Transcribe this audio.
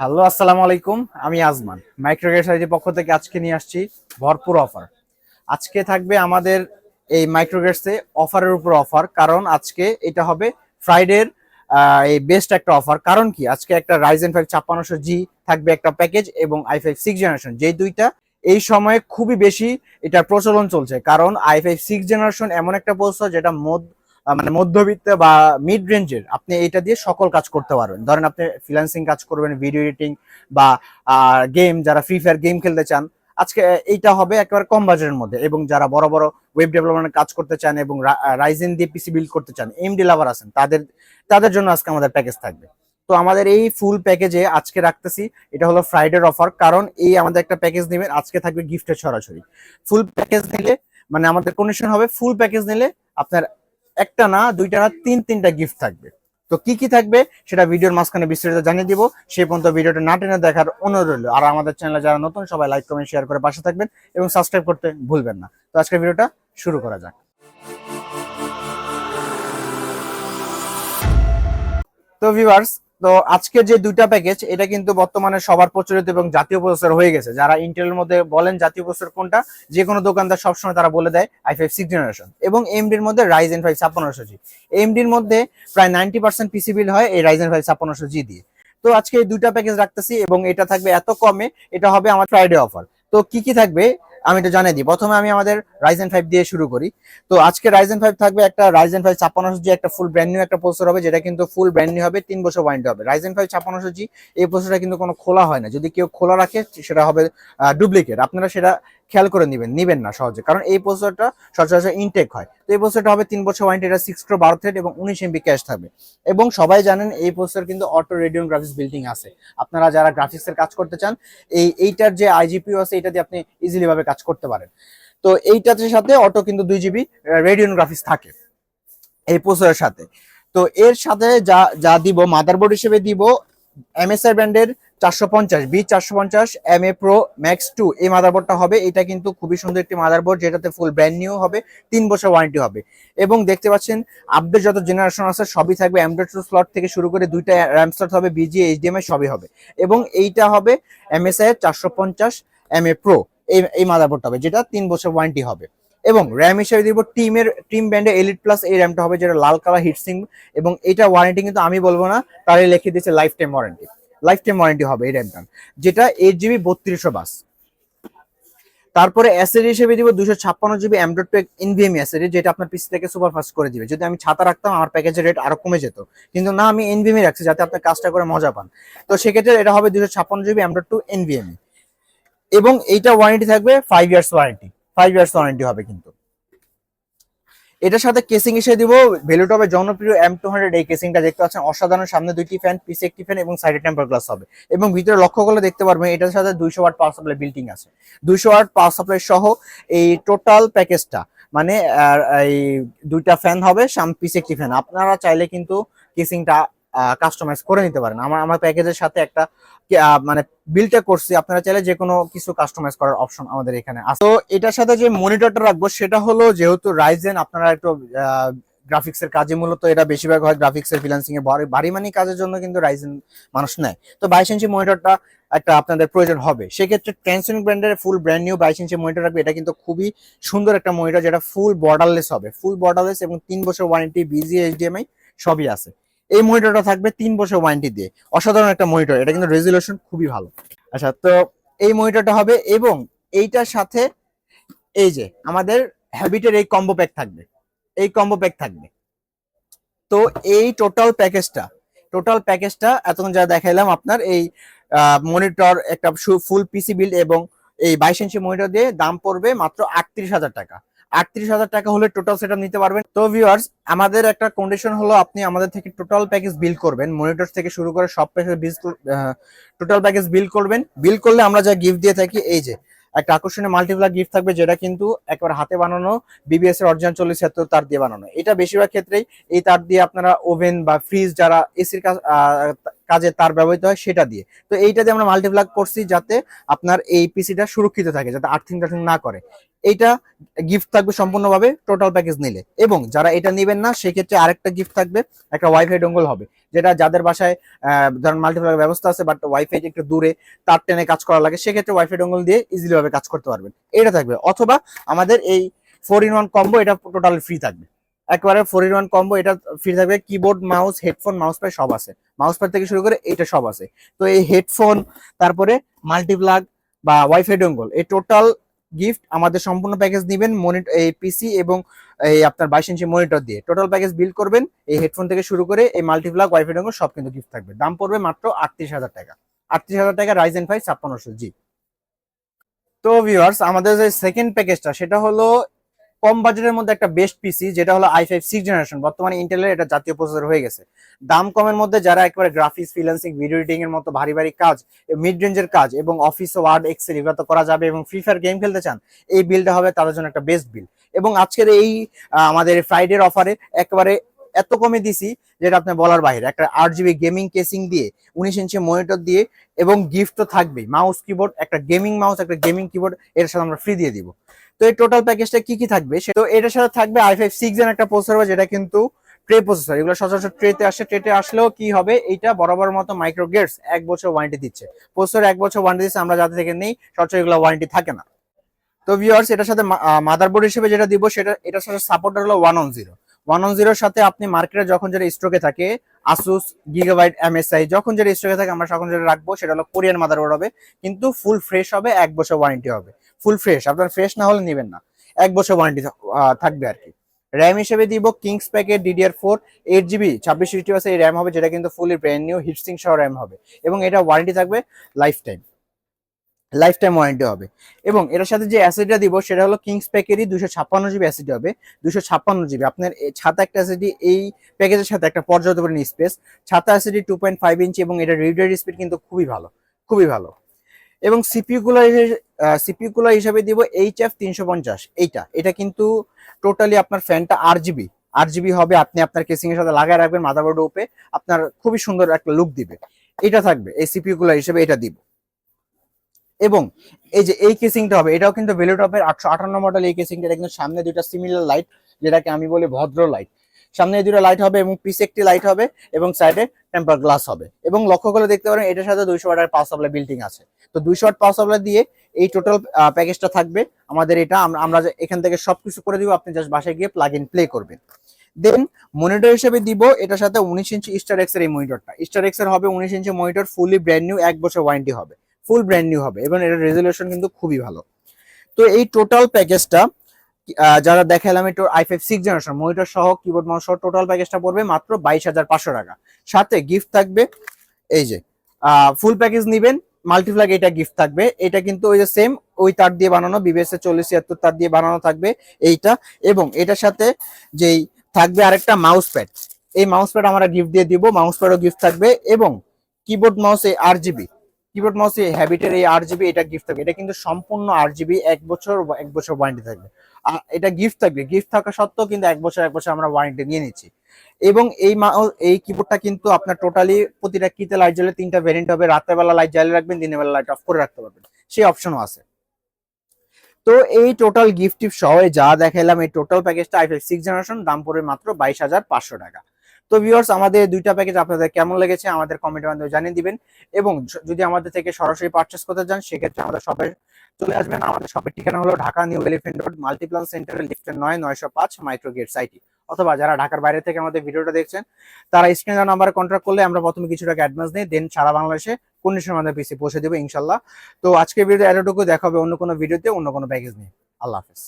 Hello, আসসালামু আলাইকুম। আমি আজমান মাইক্রোগ্রেসাইজের পক্ষ থেকে আজকে নিয়ে আসছি ভরপুর অফার। আজকে থাকবে আমাদের এই মাইক্রোগ্রেসে অফারের উপর অফার, কারণ আজকে এটা হবে ফ্রাইডের এই বেস্ট একটা অফার। কারণ কি, আজকে একটা রাইজেন 5 5600G থাকবে একটা প্যাকেজ, এবং i5 6 জেনারেশন, যেই দুইটা এই সময়ে খুবই বেশি এটা প্রচলন চলছে। কারণ i5 6 জেনারেশন এমন একটা প্রসেসর যেটা মানে মধ্যবিত্ত বা মিড রেঞ্জের, আপনি এটা দিয়ে সকল কাজ করতে পারবেন। ধরেন আপনি ফ্রিল্যান্সিং কাজ করবেন, ভিডিও এডিটিং বা গেম, যারা ফ্রি ফায়ার গেম খেলতে চান, আজকে এইটা হবে একেবারে কম বাজেটের মধ্যে। এবং যারা বড় বড় ওয়েব ডেভেলপমেন্টের কাজ করতে চান এবং রাইজেন দিয়ে পিসি বিল্ড করতে চান, এমডি লাভার আছেন, তাদের তাদের জন্য আজকে আমাদের প্যাকেজ থাকবে। তো আমাদের এই ফুল প্যাকেজে আজকে রাখতেছি, এটা হলো ফ্রাইডের অফার। কারণ এই আমাদের একটা প্যাকেজ নেবেন, আজকে থাকবে গিফটের সরাসরি। ফুল প্যাকেজ নিলে মানে আমাদের কন্ডিশন হবে, ফুল প্যাকেজ নিলে আপনার একটা না, দুইটা না, তিনটা গিফট থাকবে। তো কি কি থাকবে সেটা ভিডিওর মাঝখানে বিস্তারিত জানিয়ে দিব। সেই পর্যন্ত ভিডিওটা না টেনে দেখার অনুরোধ রইল। আর আমাদের চ্যানেলে যারা নতুন, সবাই লাইক কমেন্ট শেয়ার করে পাশে থাকবেন এবং সাবস্ক্রাইব করতে ভুলবেন না। তো আজকের ভিডিওটা শুরু করা যাক। তো ভিউয়ার্স, তো আজকের যে দুইটা প্যাকেজ, এটা কিন্তু বর্তমানে সবার প্রচলিত এবং জাতীয় প্রসেসর হয়ে গেছে। যারা ইন্টেলের মধ্যে বলেন জাতীয় প্রসেসর কোনটা, যে কোনো দোকানদার সবসময় তারা বলে দেয় i5 6 জেনারেশন, এবং এমডির মধ্যে রাইজেন 5 5600G। এমডির মধ্যে প্রায় 90% পিসি বিল হয় এই রাইজেন 5 5600G দিয়ে। তো আজকে এই দুইটা প্যাকেজ রাখতেছি, এবং এটা থাকবে এত কমে, এটা হবে আমার ফ্রাইডে অফার। তো কি কি থাকবে আমি এটা জানিয়ে দিই। প্রথমে আমি আমাদের রাইজেন 5 দিয়ে শুরু করি। তো আজকে রাইজেন 5 থাকবে একটা রাইজেন 5 5600G, একটা ফুল ব্র্যান্ড নিউ একটা প্রসেসর হবে, যেটা কিন্তু ফুল ব্র্যান্ড নিউ হবে, 3 বছর ওয়ারেন্টি হবে। রাইজেন 5 5600G এই প্রসেসরটা কিন্তু কোনো খোলা হয় না। যদি কেউ খোলা রাখে সেটা হবে ডুপ্লিকেট। আপনারা সেটা খেয়াল করে নিবেন না সহজে, কারণ এই প্রসেসরটা সচরাচর ইনটেক হয়। তো এই প্রসেসরটা হবে 3 বছর ওয়ারেন্টি, এটা 6 কোর 12 থ্রেড এবং 19 MB ক্যাশ থাকবে। এবং সবাই জানেন এই প্রসেসর কিন্তু অটো রেডিয়ন গ্রাফিক্স বিল্ডিং আছে। আপনারা যারা গ্রাফিক্সের কাজ করতে চান, এইটার যে আইজিপিইউ আছে, এটা দিয়ে আপনি ইজিলি ভাবে কাজ করতে পারেন। তো এইটার সাথে অটো কিন্তু 2 GB রেডিয়ন গ্রাফিক্স থাকে এই প্রসেসরের সাথে। তো এর সাথে যা যা দিব, মাদারবোর্ড হিসেবে দিব MSI ব্র্যান্ডের 450 B450 MA Pro Max 2 এই মাদারবোর্ডটা হবে। এটা কিন্তু খুবই সুন্দর একটি মাদারবোর্ড, যেটাতে ফুল ব্র্যান্ড নিউ হবে, 3 বছর ওয়ারেন্টি হবে। এবং দেখতে পাচ্ছেন আপডেট যত জেনারেশন আছে সবই থাকবে। M.2 স্লট থেকে শুরু করে দুইটা র্যাম স্লট হবে, BGA HDMI সবই হবে। এবং এইটা হবে MSI 450 MA Pro, এই মাদারবোর্ডটা হবে, যেটা 3 বছর ওয়ারেন্টি হবে। এবং র্যাম হিসেবে দিব টিম ব্র্যান্ডের এলিট প্লাস, এই র্যামটা হবে, যেটা লাল কালার হিটসিং। এবং এটা ওয়ারেন্টি কিন্তু আমি বলবো না, তারাই লিখে দিয়েছে লাইফ টাইম ওয়ারেন্টি হবে এই র্যামটা, যেটা 8 GB 3200 বাস। তারপরে এসএসডি হিসেবে দিব 256 GB M.2 NVMe এসএসডি, যেটা আপনার পিসি থেকে সুপার ফাস্ট করে দিবে। যদি আমি ছাতা রাখতাম আমার প্যাকেজের রেট আরো কমে যেত, কিন্তু না, আমি NVMe রাখছি যাতে আপনি কাজটা করে মজা পান। তো সেক্ষেত্রে এটা হবে 256 GB M.2 NVMe। এবং এইটা ওয়ারেন্টি থাকবে 5 ইয়ার্স ওয়ারেন্টি হবে। কিন্তু এটার সাথে কেসিং হিসেবে দিব ভেলুটপের জনপ্রিয় M200। এই কেসিংটা দেখতে পাচ্ছেন অসাধারণ, সামনে 2টি ফ্যান, পিছে একটি ফ্যান এবং সাইডে টেম্পার গ্লাস হবে। এবং ভিতরে লক্ষ্য করলে দেখতে পারবেন এটার সাথে 200 ওয়াট পাওয়ার সাপ্লাই বিল্টিং আছে। 200 ওয়াট পাওয়ার সাপ্লাই সহ এই টোটাল প্যাকেজটা, মানে এই দুইটা ফ্যান হবে, পিছে একটি ফ্যান। আপনারা চাইলে কিন্তু কেসিংটা কাস্টমাইজ করে নিতে পারেন। আমার প্যাকেজের সাথে একটা মানে বিলটা করছি, আপনারা চাইলে যে কোনো কিছু কাস্টমাইজ করার অপশন আমাদের এখানে আছে। তো এটার সাথে যে মনিটরটা রাখবো সেটা হলো, যেহেতু রাইজেন, আপনারা একটু গ্রাফিক্স এর কাজে মূলত এটা বেশিরভাগ হয়, গ্রাফিক্স এর ফ্রিল্যান্সিং এর ভারী মানি কাজের জন্য কিন্তু রাইজেন মানুষ নেয়। তো 22 ইঞ্চি মনিটরটা একটা আপনাদের প্রয়োজন হবে। সেক্ষেত্রে ট্রান্সোনিক ব্র্যান্ডের ফুল ব্র্যান্ড নিউ 22 ইঞ্চি মনিটর রাখবে। এটা কিন্তু খুবই সুন্দর একটা মনিটর, যেটা ফুল বর্ডারলেস হবে, এবং 3 বছর ওয়ারেন্টি, BGA HDMI সবই আছে। এই মনিটরটা থাকবে 3 বছর ওয়ারেন্টি দিয়ে। অসাধারণ একটা মনিটর, এটা কিন্তু রেজুলেশন খুবই ভালো। আচ্ছা, তো এই মনিটরটা হবে, এবং এইটার সাথে এই যে আমাদের হ্যাবিটের এই কম্বো প্যাক থাকবে। তো এই টোটাল প্যাকেজটা এতক্ষণ যা দেখাইলাম আপনার, এই মনিটর, একটা ফুল পিসি বিল্ড এবং এই 22 ইঞ্চি মনিটর দিয়ে দাম পড়বে মাত্র 38,000 টাকা। 38,000 টাকা হলে টোটাল সেটআপ নিতে পারবেন। তো ভিউয়ার্স, আমাদের একটা কন্ডিশন হলো, আপনি আমাদের থেকে টোটাল প্যাকেজ বিল করবেন, মনিটর থেকে শুরু করে সব প্যাকেজ টোটাল প্যাকেজ বিল করবেন। বিল করলে আমরা যা গিফট দিয়ে থাকি, এই যে একটা আকর্ষণীয় মাল্টিপ্লার গিফট থাকবে, যেটা কিন্তু একবার হাতে বানানো বিবিএস এর অরিজিনাল 4070 তার দিয়ে বানানো। এটা বেশিরভাগ ক্ষেত্রেই এই তার দিয়ে আপনারা ওভেন বা ফ্রিজ, যারা এসির কাজে তার ব্যবহৃত হয় সেটা দিয়ে। তো এইটা দিয়ে আমরা মাল্টিপ্লাগ করছি যাতে আপনার এই পিসিটা সুরক্ষিত থাকে, যাতে আর্থিং টার্থিং না করে। এইটা গিফট থাকবে সম্পূর্ণভাবে টোটাল প্যাকেজ নিলে। এবং যারা এটা নেবেন না সেক্ষেত্রে আরেকটা গিফট থাকবে, একটা ওয়াইফাই ডোঙ্গল হবে, যেটা যাদের বাসায় ধরেন মাল্টিপ্লাগ ব্যবস্থা আছে বাট ওয়াইফাই একটু দূরে, তার টেনে কাজ করা লাগে, সেক্ষেত্রে ওয়াইফাই ডোঙ্গল দিয়ে ইজিলি ভাবে কাজ করতে পারবেন, এটা থাকবে। অথবা আমাদের এই 4-in-1 কম্বো, এটা টোটাল ফ্রি থাকবে, একবারে 4-in-1 কম্বো, এটা ফ্রি থাকবে। Keyboard, mouse, headphone, mouse pad সব আছে, মাউস প্যাড থেকে শুরু করে এটা সব আছে। তো এই হেডফোন, তারপরে মাল্টিপ্লাগ বা ওয়াইফাই ডোঙ্গল, এই টোটাল গিফট আমাদের সম্পূর্ণ প্যাকেজ দিবেন মনিটর, এই পিসি এবং এই আপনার 22 ইঞ্চি মনিটর দিয়ে টোটাল প্যাকেজ বিল করবেন। এই হেডফোন থেকে শুরু করে এই মাল্টিপ্লাগ, ওয়াইফাই ডোঙ্গল সব কিন্তু গিফট থাকবে। দাম পড়বে মাত্র 38,000 টাকা। 38,000 টাকা Ryzen 5 5600 জি। তো ভিউয়ার্স, আমাদের যে সেকেন্ড প্যাকেজটা সেটা হলো কম বাজেটের মধ্যে একটা বেস্ট পিসি, যেটা হলো i5 6th জেনারেশন। বর্তমানে ইন্টেলের এটা জাতীয় প্রসেসর হয়ে গেছে। দাম কমের মধ্যে যারা একেবারে গ্রাফিক্স, ফ্রিল্যান্সিং, ভিডিও এডিটিং এর মতো ভারী ভারী কাজ, মিড রেঞ্জের কাজ এবং অফিস, ওয়ার্ড, এক্সেল এগুলো তো করা যাবে, এবং ফ্রি ফায়ার গেম খেলতে চান, এই বিলটা হবে তাদের জন্য একটা বেস্ট বিল। এবং আজকের এই আমাদের ফ্রাইডের অফারে একেবারে এত কমে দিছি যেটা আপনি বলার বাইরে। একটা 8GB গেমিং কেসিং দিয়ে, 19 ইঞ্চি মনিটর দিয়ে, এবং গিফট তো থাকবেই, মাউস, কিবোর্ড, একটা গেমিং মাউস, একটা গেমিং কিবোর্ড এর সাথে আমরা ফ্রি দিয়ে দিব। তো এই টোটাল প্যাকেজটা কি কি থাকবে, তো এটার সাথে থাকবে i5 6 এর একটা প্রসেসর, যেটা কিন্তু ট্রে প্রসেসর। এগুলো সচরাচর ট্রেতে আসে, ট্রেতে আসলেও কি হবে, এইটা বরাবর মতো মাইক্রো গেটস 1 বছর ওয়ারেন্টি দিচ্ছে, প্রসেসর 1 বছর ওয়ারেন্টি দিচ্ছে। আমরা যাদের থেকে নেই সচরাচর এগুলো ওয়ারেন্টি থাকে না। তো ভিউয়ার্স, এটার সাথে মাদারবোর্ড হিসেবে যেটা দিব, সেটা এটার সাথে সাপোর্টার হলো 110 সাথে আপনি মার্কেটে যখন যেটা স্টকে থাকে, আসুস, গিগাবাইট, এমএসআই, যখন যেটা স্টকে থাকে আমরা তখন যেটা রাখবো, সেটা হলো কোরিয়ান মাদারবোর্ড হবে, কিন্তু ফুল ফ্রেশ হবে, 1 বছর ওয়ারেন্টি হবে। ফুল ফ্রেশ, আপনার ফ্রেশ না হলে নেবেন না, 1 বছর ওয়ারেন্টি থাকবে আর কি। র্যাম হিসেবে দিব Kings packet DDR4 8GB 26GB এই র্যাম হবে, যেটা কিন্তু ফুলি ব্র্যান্ড নিউ হিটসিং সহ র্যাম হবে, এবং এটা ওয়ারেন্টি থাকবে life time, life time warranty হবে। এবং এটার সাথে যে অ্যাসিডটা দিব সেটা হলো কিংস প্যাকেরই 256GB অ্যাসিড হবে, 256GB। আপনার ছাতা একটা অ্যাসিডি এই প্যাকেজের সাথে একটা পর্যাপ্ত পরিমাণ স্পেস, ছাতা অ্যাসিডি 2.5 ইঞ্চি, এবং এটা রিড স্পিড কিন্তু খুবই ভালো, খুবই ভালো। এবং সিপিইউ কুলার হিসাবে দিব HF 350, এটা কিন্তু টোটালি আপনার ফ্যানটা RGB হবে, আপনি আপনার কেসিং এর সাথে লাগায় রাখবেন মাদারবোর্ডের উপরে, আপনার খুবই সুন্দর একটা লুক দিবে, এটা থাকবে এই সিপিইউ কুলার হিসেবে, এটা দিব। এবং এই যে এই কেসিংটা হবে, এটাও কিন্তু ভেলুটপের 858 মডেল। এই কেসিংটা কিন্তু সামনে দুইটা সিমিলার লাইট, যেটাকে আমি বলি ভদ্র লাইট, সামনে দুটো লাইট হবে এবং পিছে একটি লাইট হবে, এবং সাইডে টেম্পার গ্লাস হবে। এবং লক্ষ্য করে দেখতে পারেন এটার সাথে 200 ওয়াটের পাওয়ার সাপ্লাই বিল্ডিং আছে। তো 200 ওয়াট পাওয়ার সাপ্লাই দিয়ে এই টোটাল প্যাকেজটা থাকবে আমাদের। এটা আমরা এখান থেকে সবকিছু করে দিব, আপনি জাস্ট বাসায় গিয়ে প্লাগ ইন প্লে করবেন। দেন মনিটর হিসেবে দিব এটার সাথে 19 ইঞ্চি স্টার এক্স এর এই মনিটরটা, স্টার এক্স এর হবে 19 ইঞ্চি মনিটর, ফুলি ব্র্যান্ড নিউ, 1 বছর ওয়ারেন্টি হবে, ফুল ব্র্যান্ড নিউ হবে, এবং এটার রেজলিউশন কিন্তু খুবই ভালো। তো এই টোটাল প্যাকেজটা যারা দেখালাম, একটু i5 6 জেনারেশন মনিটর সহ, কিবোর্ড, মাউস সহ টোটাল প্যাকেজটা পড়বে মাত্র 22,500 টাকা। সাথে গিফট থাকবে এই যে ফুল প্যাকেজ নিবেন, মাল্টিপ্লাগ এটা গিফট থাকবে। এটা কিন্তু ওই যে সেম ওই তার দিয়ে বানানো, বিবিএস এর 4076 তার দিয়ে বানানো থাকবে এইটা। এবং এটার সাথে যেই থাকবে আরেকটা মাউস প্যাড, এই মাউস প্যাড আমরা গিফট দিয়ে দিব, মাউস প্যাডও গিফট থাকবে। এবং কিবোর্ড মাউস এই RGB, কিবোর্ড মাউস এই হ্যাবিটের এই RGB, এটা গিফট থাকবে। এটা কিন্তু সম্পূর্ণ RGB, 1 বছর ওয়ারেন্টি থাকবে। এটা গিফট থাকবে, গিফট থাকা সত্ত্বেও কিন্তু 1 বছর আমরা ওয়ারেন্টি নিয়ে নিচ্ছি। এবং এই কিবোর্ডটা কিন্তু আপনার টোটালি প্রতিটা কিতে লাইট জ্বলে, 3টা ভেরিয়েন্ট হবে, রাতের বেলা লাইট জ্বালিয়ে রাখবেন, দিনের বেলা লাইট অফ করে রাখতে পারবেন, সেই অপশনও আছে। তো এই টোটাল গিফট টিপ সহ যা দেখাইলাম, এই টোটাল প্যাকেজটা i5 6 জেনারেশন, দাম পড়বে মাত্র 22,500 টাকা। তো ভিউয়ার্স, আমাদের দুইটা প্যাকেজ আপনাদের কেমন লেগেছে আমাদের কমেন্টের মাধ্যমে জানিয়ে দিবেন। এবং যদি আমাদের থেকে সরাসরি পারচেস করতে চান, সেক্ষেত্রে আমাদের শপে চলে আসবেন। আমাদের শপের ঠিকানা হলো Dhaka new elephant road, Multiplan সেন্টারের লিফটের 9/905 মাইক্রো গেট সাইটি। অথবা যারা ঢাকার বাইরে থেকে আমাদের ভিডিওটা দেখছেন, তারা স্ক্রিনে নাম্বারে কন্ট্যাক্ট করলে আমরা প্রথমে কিছু টাকা অ্যাডভান্স নিই, দেন সারা বাংলাদেশে কন্ডিশনের মাধ্যমে পিসি পৌঁছে দেবো ইনশাল্লাহ। তো আজকের ভিডিও এতটুকু, দেখা হবে অন্য কোনো ভিডিওতে অন্য কোনো প্যাকেজ নিয়ে। আল্লাহ হাফেজ।